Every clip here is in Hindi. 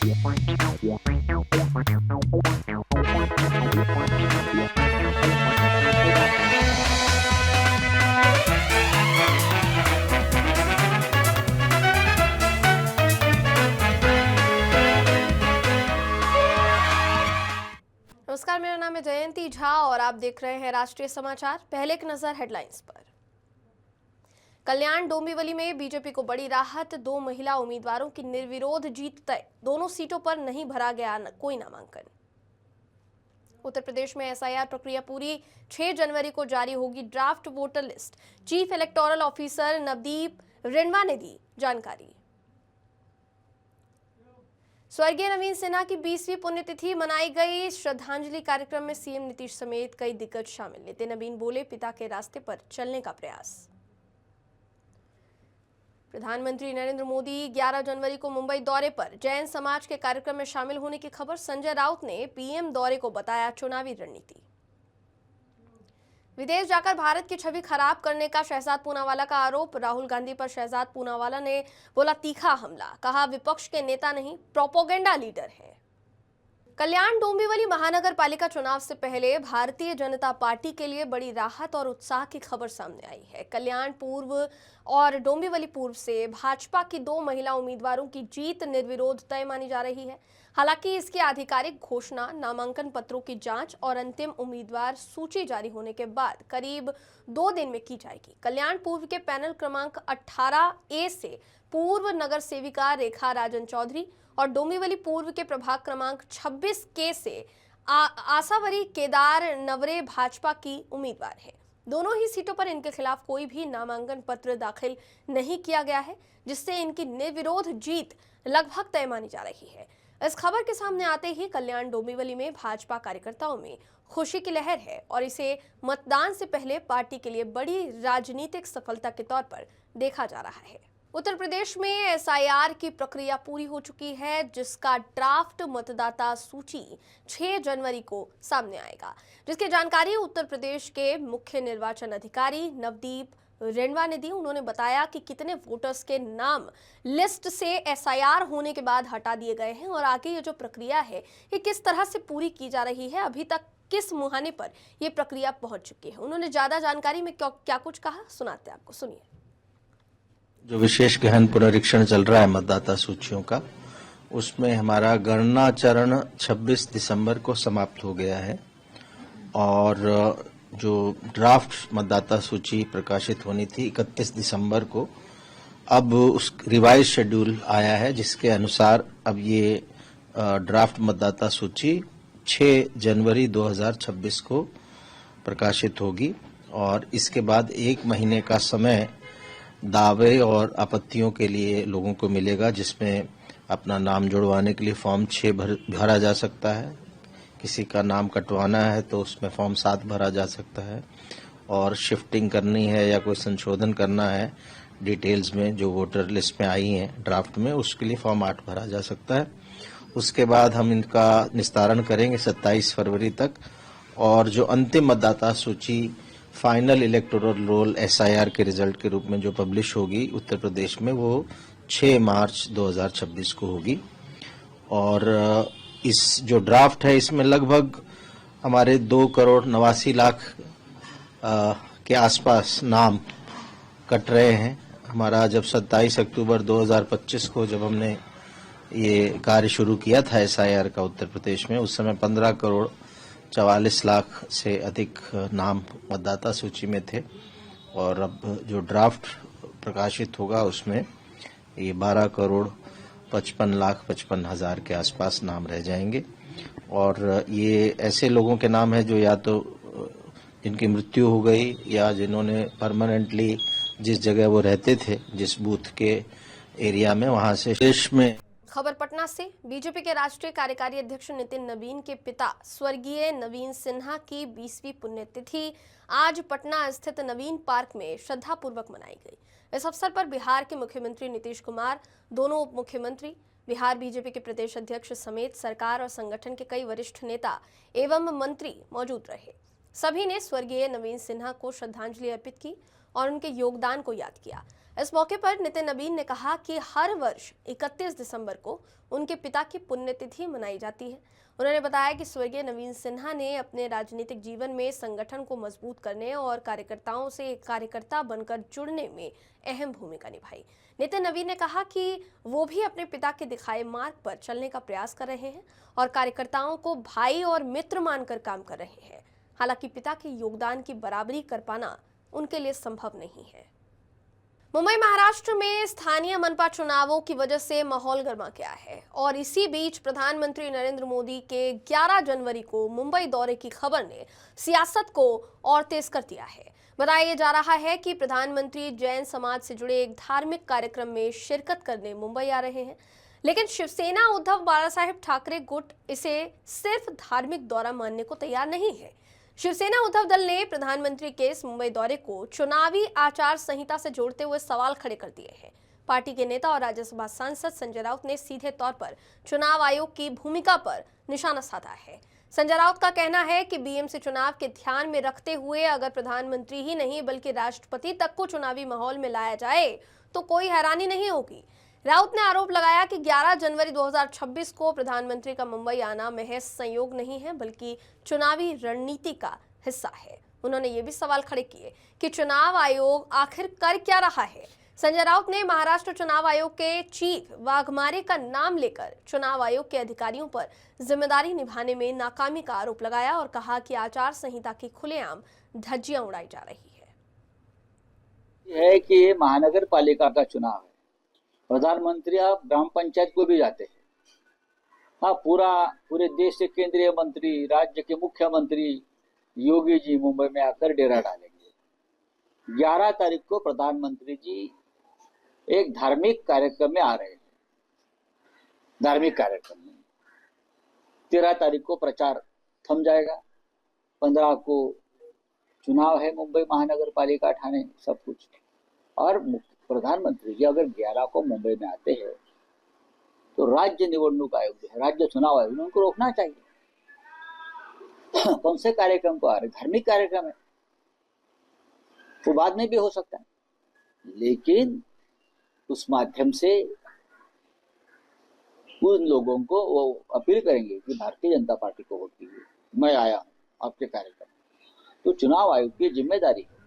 नमस्कार, मेरा नाम है जयंती झा और आप देख रहे हैं राष्ट्रीय समाचार। पहले एक नजर हेडलाइंस पर। कल्याण डोंबिवली में बीजेपी को बड़ी राहत, 2 महिला उम्मीदवारों की निर्विरोध जीत तय। दोनों सीटों पर नहीं भरा गया कोई नामांकन। उत्तर प्रदेश में एसआईआर प्रक्रिया पूरी, 6 जनवरी को जारी होगी draft voter list. Chief electoral officer Navdeep Renwa ने दी जानकारी। स्वर्गीय नवीन सिन्हा की 20वीं पुण्यतिथि मनाई गई। श्रद्धांजलि कार्यक्रम में सीएम नीतीश समेत कई दिग्गज शामिल। नेता नवीन बोले, पिता के रास्ते पर चलने का प्रयास। प्रधानमंत्री नरेंद्र मोदी 11 जनवरी को मुंबई दौरे पर, जैन समाज के कार्यक्रम में शामिल होने की खबर। संजय राउत ने पीएम दौरे को बताया चुनावी रणनीति। विदेश जाकर भारत की छवि खराब करने का शहजाद पूनावाला का आरोप। राहुल गांधी पर शहजाद पूनावाला ने बोला तीखा हमला, कहा विपक्ष के नेता नहीं प्रोपोगेंडा लीडर हैं। कल्याण डोंबिवली महानगर पालिका चुनाव से पहले भारतीय जनता पार्टी के लिए बड़ी राहत और उत्साह की खबर सामने आई है। कल्याण पूर्व और डोंबिवली पूर्व से भाजपा की 2 महिला उम्मीदवारों की जीत निर्विरोध तय मानी जा रही है। हालांकि इसकी आधिकारिक घोषणा, नामांकन पत्रों की जांच और अंतिम उम्मीदवार सूची जारी होने के बाद करीब 2 दिन में की जाएगी। कल्याण पूर्व के पैनल क्रमांक 18A से पूर्व नगर सेविका रेखा राजन चौधरी और डोंबिवली पूर्व के प्रभाग क्रमांक 26K से आशावरी केदार नवरे भाजपा की उम्मीदवार है। दोनों ही सीटों पर इनके खिलाफ कोई भी नामांकन पत्र दाखिल नहीं किया गया है, जिससे इनकी निर्विरोध जीत लगभग तय मानी जा रही है। इस खबर के सामने आते ही कल्याण डोंबिवली में भाजपा कार्यकर्ताओं में खुशी की लहर है और इसे मतदान से पहले पार्टी के लिए बड़ी राजनीतिक सफलता के तौर पर देखा जा रहा है। उत्तर प्रदेश में एसआईआर की प्रक्रिया पूरी हो चुकी है, जिसका ड्राफ्ट मतदाता सूची 6 जनवरी को सामने आएगा, जिसकी जानकारी उत्तर प्रदेश के मुख्य निर्वाचन अधिकारी नवदीप रेणवा ने दी। उन्होंने बताया कि कितने वोटर्स के नाम लिस्ट से एसआईआर होने के बाद हटा दिए गए हैं और आगे ये जो प्रक्रिया है ये किस तरह से पूरी की जा रही है, अभी तक किस मुहाने पर ये प्रक्रिया पहुंच चुकी है। उन्होंने ज्यादा जानकारी में क्या कुछ कहा, सुनाते हैं आपको, सुनिए। जो विशेष गहन पुनरीक्षण चल रहा है मतदाता सूचियों का, उसमें हमारा गणना चरण 26 दिसंबर को समाप्त हो गया है और जो ड्राफ्ट मतदाता सूची प्रकाशित होनी थी 31 दिसंबर को, अब उस रिवाइज शेड्यूल आया है, जिसके अनुसार अब ये ड्राफ्ट मतदाता सूची 6 जनवरी 2026 को प्रकाशित होगी और इसके बाद 1 महीने का समय दावे और आपत्तियों के लिए लोगों को मिलेगा, जिसमें अपना नाम जुड़वाने के लिए फॉर्म 6 भरा जा सकता है, किसी का नाम कटवाना है तो उसमें फॉर्म 7 भरा जा सकता है और शिफ्टिंग करनी है या कोई संशोधन करना है डिटेल्स में जो वोटर लिस्ट में आई हैं ड्राफ्ट में, उसके लिए फॉर्म 8 भरा जा सकता है। उसके बाद हम इनका निस्तारण करेंगे 27 फरवरी तक और जो अंतिम मतदाता सूची फाइनल इलेक्टोरल रोल एसआईआर के रिजल्ट के रूप में जो पब्लिश होगी उत्तर प्रदेश में, वो 6 मार्च 2026 को होगी। और इस जो ड्राफ्ट है इसमें लगभग हमारे 2,89,00,000 के आसपास नाम कट रहे हैं। हमारा जब 27 अक्टूबर 2025 को जब हमने ये कार्य शुरू किया था एसआईआर का उत्तर प्रदेश में, उस समय 15,44,00,000 से अधिक नाम मतदाता सूची में थे और अब जो ड्राफ्ट प्रकाशित होगा उसमें ये 12,55,55,000 के आसपास नाम रह जाएंगे। और ये ऐसे लोगों के नाम हैं जो या तो जिनकी मृत्यु हो गई या जिन्होंने परमानेंटली जिस जगह वो रहते थे, जिस बूथ के एरिया में, वहां से देश में। खबर पटना से। बीजेपी के राष्ट्रीय कार्यकारी अध्यक्ष नितिन नवीन के पिता स्वर्गीय नवीन सिन्हा की 20वीं पुण्यतिथि आज पटना स्थित नवीन पार्क में श्रद्धापूर्वक मनाई गई। इस अवसर पर बिहार के मुख्यमंत्री नीतीश कुमार, दोनों उप मुख्यमंत्री, बिहार बीजेपी के प्रदेश अध्यक्ष समेत सरकार और संगठन के कई वरिष्ठ नेता एवं मंत्री मौजूद रहे। सभी ने स्वर्गीय नवीन सिन्हा को श्रद्धांजलि अर्पित की और उनके योगदान को याद किया। इस मौके पर नितिन नवीन ने कहा कि हर वर्ष 31 दिसंबर को उनके पिता की पुण्यतिथि मनाई जाती है। उन्होंने बताया कि स्वर्गीय नवीन सिन्हा ने अपने राजनीतिक जीवन में संगठन को मजबूत करने और कार्यकर्ताओं से एक कार्यकर्ता बनकर जुड़ने में अहम भूमिका निभाई। नितिन नवीन ने कहा कि वो भी अपने पिता के दिखाए मार्ग पर चलने का प्रयास कर रहे हैं और कार्यकर्ताओं को भाई और मित्र मानकर काम कर रहे हैं। हालांकि पिता के योगदान की बराबरी कर पाना उनके लिए संभव नहीं है। मुंबई महाराष्ट्र में स्थानीय मनपा चुनावों की वजह से माहौल गर्मा गया है और इसी बीच प्रधानमंत्री नरेंद्र मोदी के 11 जनवरी को मुंबई दौरे की खबर ने सियासत को और तेज कर दिया है। बताया जा रहा है कि प्रधानमंत्री जैन समाज से जुड़े एक धार्मिक कार्यक्रम में शिरकत करने मुंबई आ रहे हैं, लेकिन शिवसेना उद्धव बालासाहेब ठाकरे गुट इसे सिर्फ धार्मिक दौरा मानने को तैयार नहीं है। शिवसेना उद्धव दल ने प्रधानमंत्री के इस मुंबई दौरे को चुनावी आचार संहिता से जोड़ते हुए सवाल खड़े कर दिए हैं। पार्टी के नेता और राज्यसभा सांसद संजय राउत ने सीधे तौर पर चुनाव आयोग की भूमिका पर निशाना साधा है। संजय राउत का कहना है कि बीएमसी चुनाव के ध्यान में रखते हुए अगर प्रधानमंत्री ही नहीं बल्कि राष्ट्रपति तक को चुनावी माहौल में लाया जाए तो कोई हैरानी नहीं होगी। राउत ने आरोप लगाया कि 11 जनवरी 2026 को प्रधानमंत्री का मुंबई आना महज संयोग नहीं है बल्कि चुनावी रणनीति का हिस्सा है। उन्होंने ये भी सवाल खड़े किए कि चुनाव आयोग आखिर कर क्या रहा है। संजय राउत ने महाराष्ट्र चुनाव आयोग के चीफ वाघमारे का नाम लेकर चुनाव आयोग के अधिकारियों पर जिम्मेदारी निभाने में नाकामी का आरोप लगाया और कहा कि आचार संहिता की खुलेआम धज्जियां उड़ाई जा रही है कि ये महानगर पालिका का चुनाव है। प्रधानमंत्री आप ग्राम पंचायत को भी जाते हैं। हाँ, पूरे देश से केंद्रीय मंत्री, राज्य के मुख्यमंत्री योगी जी मुंबई में आकर डेरा डालेंगे। 11 तारीख को प्रधानमंत्री जी एक धार्मिक कार्यक्रम में आ रहे हैं। धार्मिक कार्यक्रम में 13 तारीख को प्रचार थम जाएगा। 15 को चुनाव है मुंबई महानगर पालिका, ठाणे, सब कुछ। और प्रधानमंत्री जी अगर 11 को मुंबई में आते हैं तो राज्य निवडणूक आयोग जो है, राज्य चुनाव आयोग, उनको रोकना चाहिए। कौन से कार्यक्रम को आ रहे? धार्मिक कार्यक्रम है, वो बाद में भी हो सकता है, लेकिन उस माध्यम से उन लोगों को वो अपील करेंगे कि भारतीय जनता पार्टी को वोट दीजिए, मैं आया हूं आपके कार्यक्रम। तो चुनाव आयोग की जिम्मेदारी है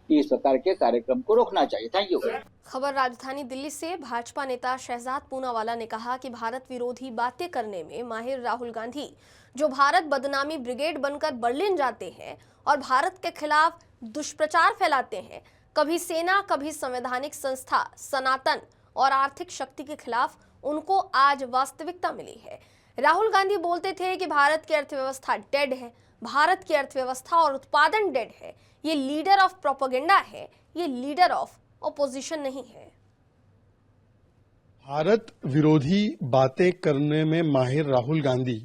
कि इस प्रकार के कार्यक्रम को रोकना चाहिए। Thank you. खबर राजधानी दिल्ली से। भाजपा नेता शहजाद पूनावाला ने कहा कि भारत विरोधी बातें करने में माहिर राहुल गांधी, जो भारत बदनामी ब्रिगेड बनकर बर्लिन जाते हैं और भारत के खिलाफ दुष्प्रचार फैलाते हैं, कभी सेना, कभी संवैधानिक संस्था, सनातन और आर्थिक शक्ति के खिलाफ उनको आज वास्तविकता मिली है। राहुल गांधी बोलते थे कि भारत की अर्थव्यवस्था डेड है, भारत की अर्थव्यवस्था और उत्पादन डेड है। ये लीडर ऑफ प्रोपेगेंडा है, ये लीडर ऑफ ऑपोजिशन नहीं है। भारत विरोधी बातें करने में माहिर राहुल गांधी,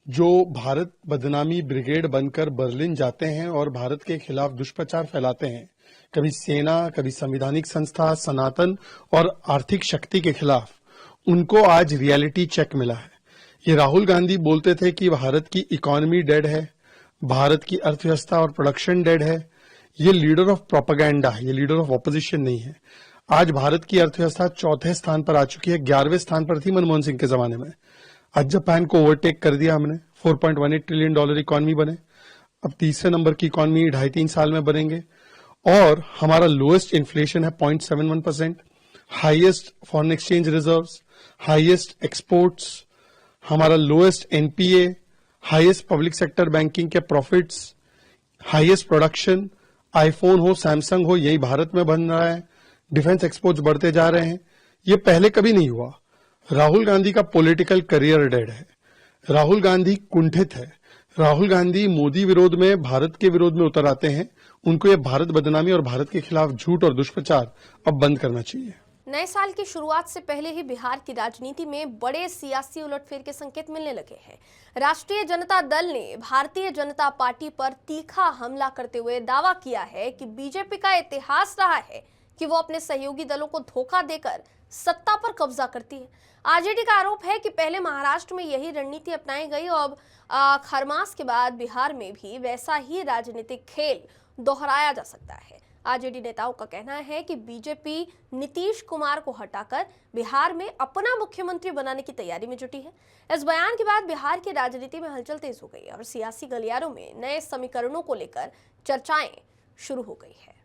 जो भारत बदनामी ब्रिगेड बनकर बर्लिन जाते हैं और भारत के खिलाफ दुष्प्रचार फैलाते हैं, कभी सेना, कभी संवैधानिक संस्था, सनातन और आर्थिक शक्ति के खिलाफ, उनको आज रियलिटी चेक मिला है। ये राहुल गांधी बोलते थे कि भारत की इकोनॉमी डेड है, भारत की अर्थव्यवस्था और प्रोडक्शन डेड है। ये लीडर ऑफ प्रोपेगेंडा है, ये लीडर ऑफ ऑपोजिशन नहीं है। आज भारत की अर्थव्यवस्था 4थे स्थान पर आ चुकी है, 11वें स्थान पर थी मनमोहन सिंह के जमाने में। आज जापान को ओवरटेक कर दिया हमने, $4.18 ट्रिलियन इकोनॉमी बने। अब तीसरे नंबर की इकोनॉमी 2.5-3 साल में बनेंगे और हमारा लोएस्ट इन्फ्लेशन है 0.71%, highest foreign exchange reserves, highest exports, हमारा lowest NPA, highest public sector banking के प्रॉफिट्स, हाईएस्ट प्रोडक्शन। आईफोन हो, सैमसंग हो, यही भारत में बन रहा है। डिफेंस एक्सपोर्ट्स बढ़ते जा रहे हैं, ये पहले कभी नहीं हुआ। राहुल गांधी का पॉलिटिकल करियर डेड है। राहुल गांधी कुंठित है। राहुल गांधी मोदी विरोध में, भारत के विरोध में उतर आते हैं। उनको ये भारत बदनामी और भारत के खिलाफ झूठ और दुष्प्रचार अब बंद करना चाहिए। नए साल की शुरुआत से पहले ही बिहार की राजनीति में बड़े सियासी उलटफेर के संकेत मिलने लगे हैं। राष्ट्रीय जनता दल ने भारतीय जनता पार्टी पर तीखा हमला करते हुए दावा किया है कि बीजेपी का इतिहास रहा है कि वो अपने सहयोगी दलों को धोखा देकर सत्ता पर कब्जा करती है। आरजेडी का आरोप है कि पहले महाराष्ट्र में यही रणनीति अपनाई गई और अब खरमास के बाद बिहार में भी वैसा ही राजनीतिक खेल दोहराया जा सकता है। आरजेडी नेताओं का कहना है कि बीजेपी नीतीश कुमार को हटाकर बिहार में अपना मुख्यमंत्री बनाने की तैयारी में जुटी है। इस बयान के बाद बिहार की राजनीति में हलचल तेज हो गई है और सियासी गलियारों में नए समीकरणों को लेकर चर्चाएं शुरू हो गई है।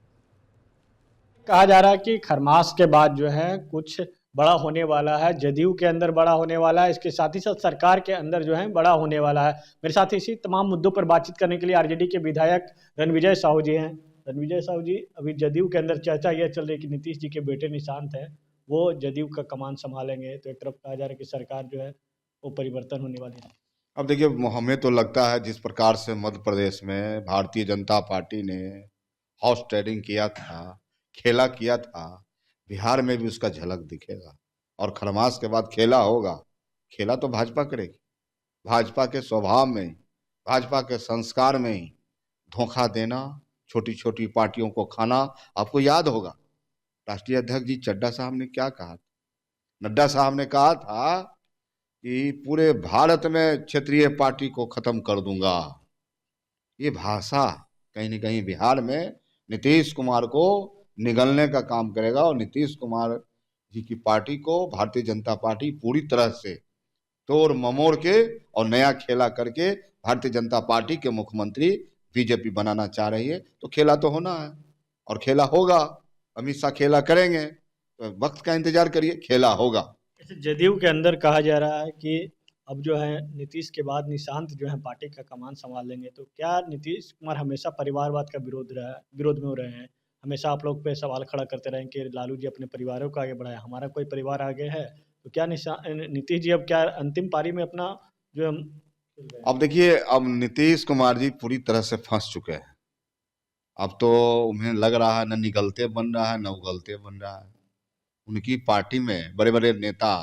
कहा जा रहा है कि खरमास के बाद जो है कुछ बड़ा होने वाला है, जदयू के अंदर बड़ा होने वाला है, इसके साथ ही साथ सरकार के अंदर जो है बड़ा होने वाला है। मेरे साथ इसी तमाम मुद्दों पर बातचीत करने के लिए आरजेडी के विधायक रणविजय साहू जी हैं। रणविजय साहू जी, अभी जदयू के अंदर चर्चा यह चल रही है कि नीतीश जी के बेटे निशांत हैं, वो जदयू का कमान संभालेंगे, तो एक तरफ कहा जा रहा है कि सरकार जो है वो परिवर्तन होने वाली है। अब देखिए, हमें तो लगता है जिस प्रकार से मध्य प्रदेश में भारतीय जनता पार्टी ने हाउस ट्रेडिंग किया था, खेला किया था, बिहार में भी उसका झलक दिखेगा और खरमास के बाद खेला होगा। खेला तो भाजपा करेगी। भाजपा के स्वभाव में, भाजपा के संस्कार में ही धोखा देना, छोटी छोटी पार्टियों को खाना। आपको याद होगा राष्ट्रीय अध्यक्ष जी चड्डा साहब ने क्या कहा, नड्डा साहब ने कहा था कि पूरे भारत में क्षेत्रीय पार्टी को खत्म कर दूंगा। ये भाषा कहीं न कहीं बिहार में नीतीश कुमार को निगलने का काम करेगा और नीतीश कुमार जी की पार्टी को भारतीय जनता पार्टी पूरी तरह से तोड़ ममोड़ के और नया खेला करके भारतीय जनता पार्टी के मुख्यमंत्री बीजेपी बनाना चाह रही है। तो खेला तो होना है और खेला होगा। अमित शाह खेला करेंगे, तो वक्त का इंतजार करिए, खेला होगा। जदयू के अंदर कहा जा रहा है कि अब जो है नीतीश के बाद निशांत जो है पार्टी का कमान संभाल लेंगे। तो क्या नीतीश कुमार हमेशा परिवारवाद का विरोध में हो रहे हैं? हमेशा आप लोग पे सवाल खड़ा करते रहे कि लालू जी अपने परिवारों को आगे बढ़ाया, हमारा कोई परिवार आगे है? तो क्या नीतीश जी अब क्या अंतिम पारी में अपना जो अब देखिए, अब नीतीश कुमार जी पूरी तरह से फंस चुके हैं। अब तो उन्हें लग रहा है न निगलते बन रहा है न उगलते बन रहा है। उनकी पार्टी में बड़े बड़े नेता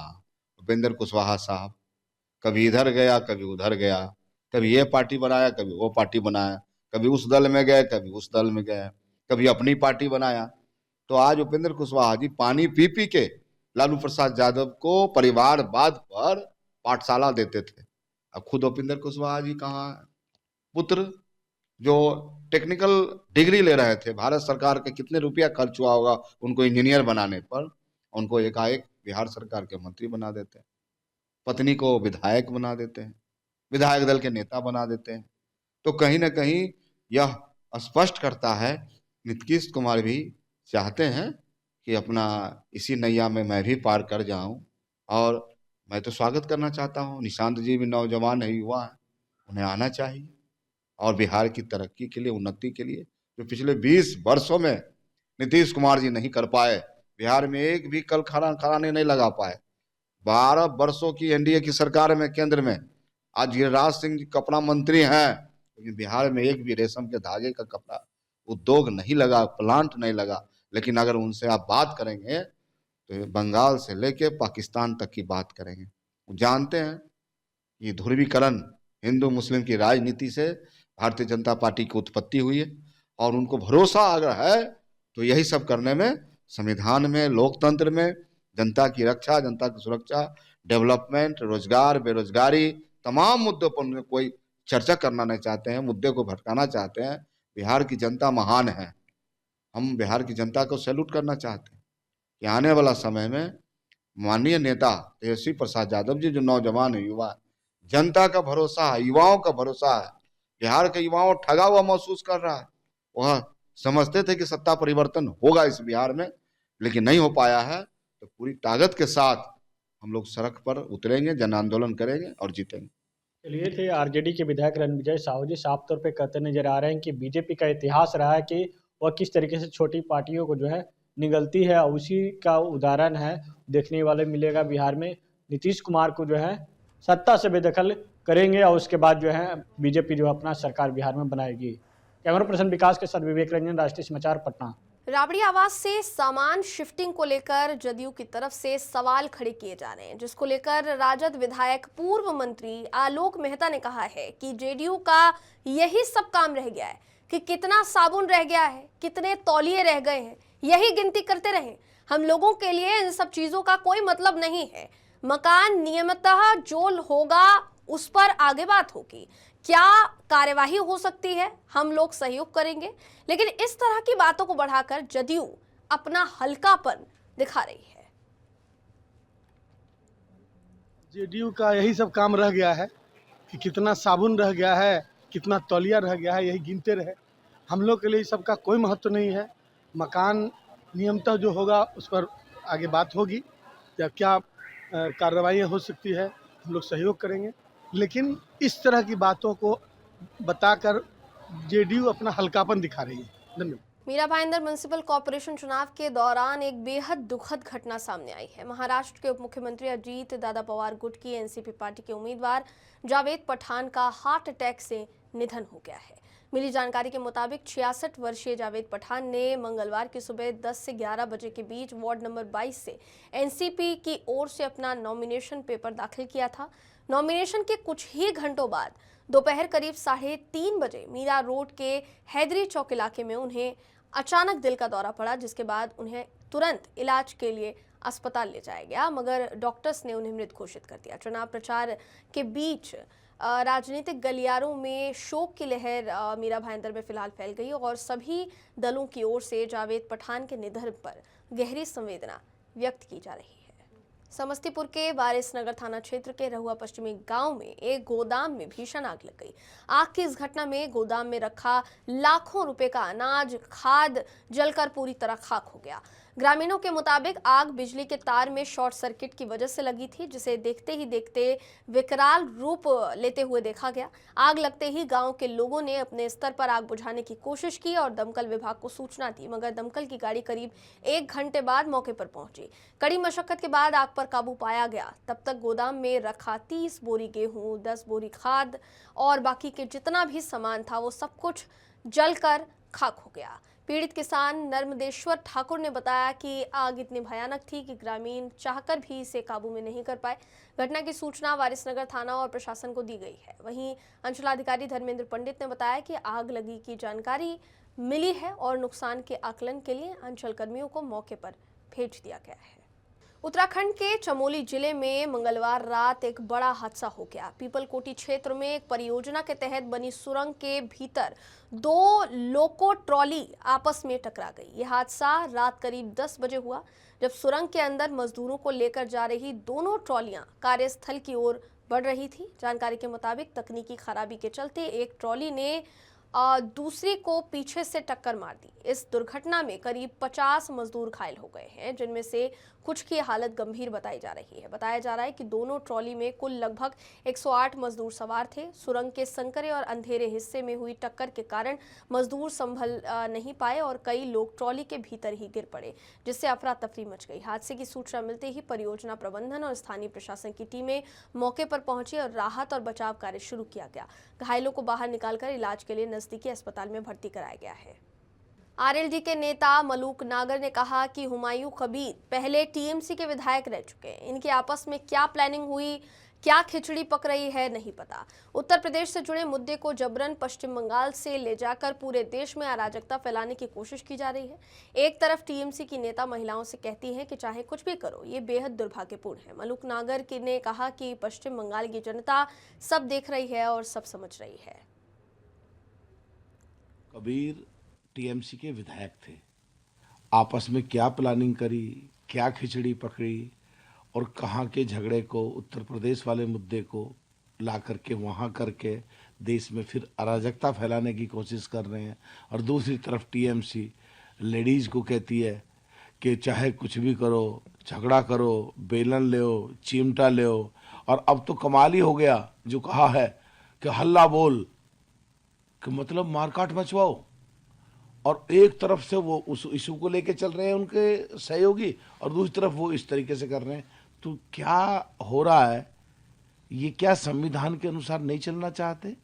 उपेंद्र कुशवाहा साहब कभी इधर गया कभी उधर गया, कभी ये पार्टी बनाया कभी वो पार्टी बनाया, कभी उस दल में गए कभी उस दल में गए, कभी अपनी पार्टी बनाया। तो आज उपेंद्र कुशवाहा जी पानी पी पी के लालू प्रसाद यादव को परिवारवाद पर पाठशाला देते थे। अब खुद उपेंद्र कुशवाहा जी कहाँ है? पुत्र जो टेक्निकल डिग्री ले रहे थे, भारत सरकार के कितने रुपया खर्च हुआ होगा उनको इंजीनियर बनाने पर, उनको एकाएक बिहार सरकार के मंत्री बना देते हैं। पत्नी को विधायक बना देते हैं, विधायक दल के नेता बना देते हैं। तो कहीं ना कहीं यह स्पष्ट करता है नीतीश कुमार भी चाहते हैं कि अपना इसी नैया में मैं भी पार कर जाऊं। और मैं तो स्वागत करना चाहता हूं, निशांत जी भी नौजवान है, युवा है, उन्हें आना चाहिए और बिहार की तरक्की के लिए, उन्नति के लिए जो पिछले 20 वर्षों में नीतीश कुमार जी नहीं कर पाए, बिहार में एक भी कल खराने नहीं लगा पाए। 12 वर्षों की एनडीए की सरकार में, केंद्र में आज गिरिराज सिंह जी कपड़ा मंत्री हैं, लेकिन बिहार में एक भी रेशम के धागे का कपड़ा उद्योग नहीं लगा, प्लांट नहीं लगा। लेकिन अगर उनसे आप बात करेंगे तो बंगाल से लेके पाकिस्तान तक की बात करेंगे। वो जानते हैं कि ध्रुवीकरण हिंदू मुस्लिम की राजनीति से भारतीय जनता पार्टी की उत्पत्ति हुई है और उनको भरोसा अगर है तो यही सब करने में, संविधान में, लोकतंत्र में, जनता की रक्षा, जनता की सुरक्षा, डेवलपमेंट, रोजगार, बेरोजगारी, तमाम मुद्दों पर उन्हें कोई चर्चा करना नहीं चाहते हैं, मुद्दे को भटकाना चाहते हैं। बिहार की जनता महान है, हम बिहार की जनता को सैल्यूट करना चाहते हैं कि आने वाला समय में माननीय नेता तेजस्वी प्रसाद यादव जी जो नौजवान है, युवा, जनता का भरोसा है, युवाओं का भरोसा है। बिहार के युवाओं ठगा हुआ महसूस कर रहा है। वह समझते थे कि सत्ता परिवर्तन होगा इस बिहार में, लेकिन नहीं हो पाया है। तो पूरी ताकत के साथ हम लोग सड़क पर उतरेंगे, जन आंदोलन करेंगे और जीतेंगे। चलिए, थे आरजेडी के विधायक रणविजय साहू जी साफ तौर पे कहते नजर आ रहे हैं कि बीजेपी का इतिहास रहा है कि वह किस तरीके से छोटी पार्टियों को जो है निगलती है, और उसी का उदाहरण है देखने वाले मिलेगा बिहार में। नीतीश कुमार को जो है सत्ता से बेदखल करेंगे और उसके बाद जो है बीजेपी जो अपना सरकार बिहार में बनाएगी। कैमरा पर्सन विकास के साथ विवेक रंजन, राष्ट्रीय समाचार, पटना। राबड़ी आवास से सामान शिफ्टिंग को लेकर जदयू की तरफ से सवाल खड़े किए जा रहे हैं, जिसको लेकर राजद विधायक पूर्व मंत्री आलोक मेहता ने कहा है कि जेडीयू का यही सब काम रह गया है कि कितना साबुन रह गया है, कितने तौलिए रह गए हैं, यही गिनती करते रहें। हम लोगों के लिए इन सब चीजों का कोई मतलब नहीं है। मकान नियमितः जो होगा उस पर आगे बात होगी। क्या कार्यवाही हो सकती है, हम लोग सहयोग करेंगे, लेकिन इस तरह की बातों को बढ़ाकर जदयू अपना हल्कापन दिखा रही है। जेडीयू का यही सब काम रह गया है कि कितना साबुन रह गया है, कितना तौलिया रह गया है, यही गिनते रहे। हम लोग के लिए इस सब का कोई महत्व नहीं है। मकान नियमतः जो होगा उस पर आगे बात होगी, या क्या कार्रवाई हो सकती है, हम लोग सहयोग करेंगे। लेकिन इस तरह की बातों को बताकर जेडीयू अपना हल्कापन दिखा रही है। धन्यवाद। मीरा भाईंदर म्युनिसिपल कॉर्पोरेशन चुनाव के दौरान एक बेहद दुखद घटना सामने आई है। महाराष्ट्र के उप मुख्यमंत्री अजीत दादा पवार गुट की एनसीपी पार्टी के उम्मीदवार जावेद पठान का हार्ट अटैक से निधन हो गया है। मिली जानकारी के मुताबिक 66 वर्षीय जावेद पठान ने मंगलवार की सुबह 10 से 11 बजे के बीच वार्ड नंबर 22 से एनसीपी की ओर से अपना नॉमिनेशन पेपर दाखिल किया था। नॉमिनेशन के कुछ ही घंटों बाद दोपहर करीब 3:30 बजे मीरा रोड के हैदरी चौक इलाके में उन्हें अचानक दिल का दौरा पड़ा, जिसके बाद उन्हें तुरंत इलाज के लिए अस्पताल ले जाया गया, मगर डॉक्टर्स ने उन्हें मृत घोषित कर दिया। चुनाव प्रचार के बीच राजनीतिक गलियारों में शोक की लहर मीरा भाईंदर में फिलहाल फैल गई और सभी दलों की ओर से जावेद पठान के निधन पर गहरी संवेदना व्यक्त की जा रही है। समस्तीपुर के वारिसनगर थाना क्षेत्र के रहुआ पश्चिमी गांव में एक गोदाम में भीषण आग लग गई। आग की इस घटना में गोदाम में रखा लाखों रुपए का अनाज, खाद जलकर पूरी तरह खाक हो गया। ग्रामीणों के मुताबिक आग बिजली के तार में शॉर्ट सर्किट की वजह से लगी थी, जिसे देखते ही देखते विकराल रूप लेते हुए देखा गया। आग लगते ही गांव के लोगों ने अपने स्तर पर आग बुझाने की कोशिश की और दमकल विभाग को सूचना दी, मगर दमकल की गाड़ी करीब 1 घंटे बाद मौके पर पहुंची। कड़ी मशक्कत के बाद आग पर काबू पाया गया। तब तक गोदाम में रखा 30 बोरी गेहूं, 10 बोरी खाद और बाकी के जितना भी सामान था वो सब कुछ जलकर खाक हो गया। पीड़ित किसान नर्मदेश्वर ठाकुर ने बताया कि आग इतनी भयानक थी कि ग्रामीण चाहकर भी इसे काबू में नहीं कर पाए। घटना की सूचना वारिसनगर थाना और प्रशासन को दी गई है। वहीं अंचलाधिकारी धर्मेंद्र पंडित ने बताया कि आग लगी की जानकारी मिली है और नुकसान के आकलन के लिए अंचल कर्मियों को मौके पर भेज दिया गया है। उत्तराखंड के चमोली जिले में मंगलवार रात एक बड़ा हादसा हो गया। पीपलकोटी क्षेत्र में एक परियोजना के तहत बनी सुरंग के भीतर 2 लोको ट्रॉली आपस में टकरा गई। यह हादसा रात करीब 10 बजे हुआ, जब सुरंग के अंदर मजदूरों को लेकर जा रही दोनों ट्रॉलियां कार्यस्थल की ओर बढ़ रही थी। जानकारी के मुताबिक तकनीकी खराबी के चलते एक ट्रॉली ने दूसरी को पीछे से टक्कर मार दी। इस दुर्घटना में करीब 50 मजदूर घायल हो गए हैं, जिनमें से कुछ की हालत गंभीर बताई जा रही है। बताया जा रहा है कि दोनों ट्रॉली में कुल लगभग 108 मजदूर सवार थे। सुरंग के संकरे और अंधेरे हिस्से में हुई टक्कर के कारण मजदूर संभल नहीं पाए और कई लोग ट्रॉली के भीतर ही गिर पड़े, जिससे अफरा तफरी मच गई। हादसे की सूचना मिलते ही परियोजना प्रबंधन और स्थानीय प्रशासन की टीमें मौके पर पहुंची और राहत और बचाव कार्य शुरू किया गया। घायलों को बाहर निकालकर इलाज के लिए नजदीकी अस्पताल में भर्ती कराया गया है। आरएलडी के नेता मलूक नागर ने कहा कि हुमायूं कबीर पहले टीएमसी के विधायक रह चुके हैं। इनके आपस में क्या प्लानिंग हुई, क्या खिचड़ी पक रही है, नहीं पता। उत्तर प्रदेश से जुड़े मुद्दे को जबरन पश्चिम बंगाल से ले जाकर पूरे देश में अराजकता फैलाने की कोशिश की जा रही है। एक तरफ टीएमसी की नेता महिलाओं से कहती हैं कि चाहे कुछ भी करो, ये बेहद दुर्भाग्यपूर्ण है। मलूक नागर ने कहा कि पश्चिम बंगाल की जनता सब देख रही है और सब समझ रही है। कबीर टीएमसी के विधायक थे, आपस में क्या प्लानिंग करी, क्या खिचड़ी पकड़ी और कहाँ के झगड़े को, उत्तर प्रदेश वाले मुद्दे को ला करके वहाँ करके देश में फिर अराजकता फैलाने की कोशिश कर रहे हैं। और दूसरी तरफ टीएमसी लेडीज़ को कहती है कि चाहे कुछ भी करो, झगड़ा करो, बेलन ले, चिमटा ले। और अब तो कमाल ही हो गया, जो कहा है कि हल्ला बोल, कि मतलब मारकाट मचवाओ। और एक तरफ से वो उस इशू को लेके चल रहे हैं उनके सहयोगी, और दूसरी तरफ वो इस तरीके से कर रहे हैं। तो क्या हो रहा है? ये क्या संविधान के अनुसार नहीं चलना चाहते?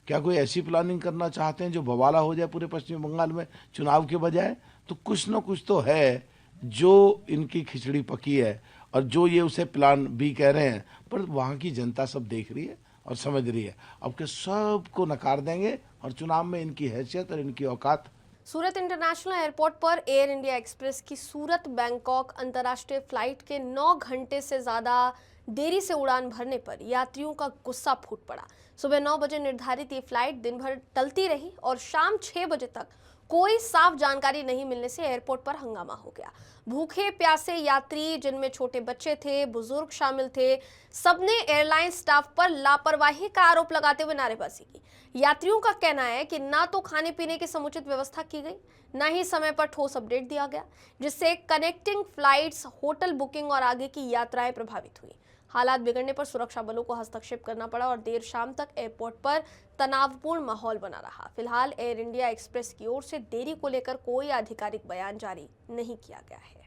क्या कोई ऐसी प्लानिंग करना चाहते हैं जो बवाला हो जाए पूरे पश्चिम बंगाल में चुनाव के बजाय? तो कुछ न कुछ तो है जो इनकी खिचड़ी पकी है, और जो ये उसे प्लान बी कह रहे हैं, पर वहाँ की जनता सब देख रही है और समझ रही है। अब के सबको नकार देंगे और चुनाव में इनकी हैसियत और इनकी औकात। सूरत इंटरनेशनल एयरपोर्ट पर एयर इंडिया एक्सप्रेस की सूरत बैंकॉक अंतर्राष्ट्रीय फ्लाइट के 9 घंटे से ज़्यादा देरी से उड़ान भरने पर यात्रियों का गुस्सा फूट पड़ा। सुबह 9 बजे निर्धारित ये फ्लाइट दिन भर टलती रही और शाम 6 बजे तक कोई साफ जानकारी नहीं मिलने से एयरपोर्ट पर हंगामा हो गया। भूखे प्यासे यात्री, जिनमें छोटे बच्चे थे, बुजुर्ग शामिल थे, सबने एयरलाइन स्टाफ पर लापरवाही का आरोप लगाते हुए नारेबाजी की। यात्रियों का कहना है कि ना तो खाने पीने की समुचित व्यवस्था की गई, ना ही समय पर ठोस अपडेट दिया गया, जिससे कनेक्टिंग फ्लाइट्स, होटल बुकिंग और आगे की यात्राएं प्रभावित हुई। हालात बिगड़ने पर सुरक्षा बलों को हस्तक्षेप करना पड़ा और देर शाम तक एयरपोर्ट पर तनावपूर्ण माहौल बना रहा। फिलहाल एयर इंडिया एक्सप्रेस की ओर से देरी को लेकर कोई आधिकारिक बयान जारी नहीं किया गया है।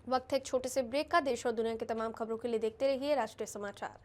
वक्त है एक छोटे से ब्रेक का। देश और दुनिया की तमाम खबरों के लिए देखते रहिए राष्ट्रीय समाचार।